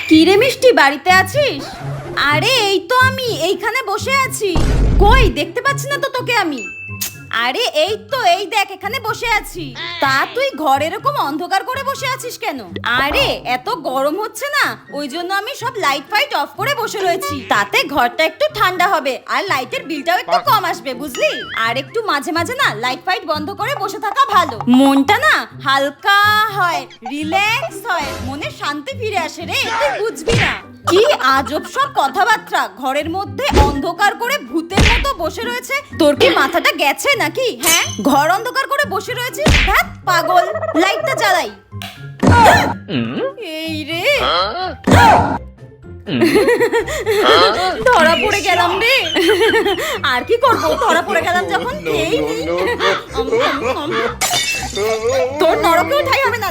কি রে মিষ্টি, বাড়িতে আছিস? আরে এই তো আমি এইখানে বসে আছি। কই দেখতে পাচ্ছি না তো তোকে আমি। আরে এই তো, এই দেখ এখানে বসে আছি। তা তুই ঘরে এরকম অন্ধকার করে বসে আছিস কেন? আরে এত গরম হচ্ছে না, ওই জন্য আমি সব লাইট ফাইট অফ করে বসে রয়েছি। তাতে ঘরটা একটু ঠান্ডা হবে আর লাইটের বিলটাও একটু কম আসবে, বুঝলি? আর একটু মাঝে মাঝে না লাইট ফাইট বন্ধ করে বসে থাকা ভালো। মনটা না হালকা হয়, রিল্যাক্স হয়, মনে শান্তি ফিরে আসে রে। তুই বুঝবি না। কি আজব সব কথাবার্তা, ঘরের মধ্যে অন্ধকার করে ভূতের মতো বসে রয়েছে। তোর কি মাথাটা গেছে নাকি? হ্যাঁ, ঘর অন্ধকার করে বসে রয়েছিস? ধ্যাৎ পাগল, লাইটটা জ্বালাই। এই রে, ধরা পড়ে গেলাম রে। আর কি করবো, ধরা পড়ে গেলাম যখন। এই তোর নরকেও ঠাই হবে না।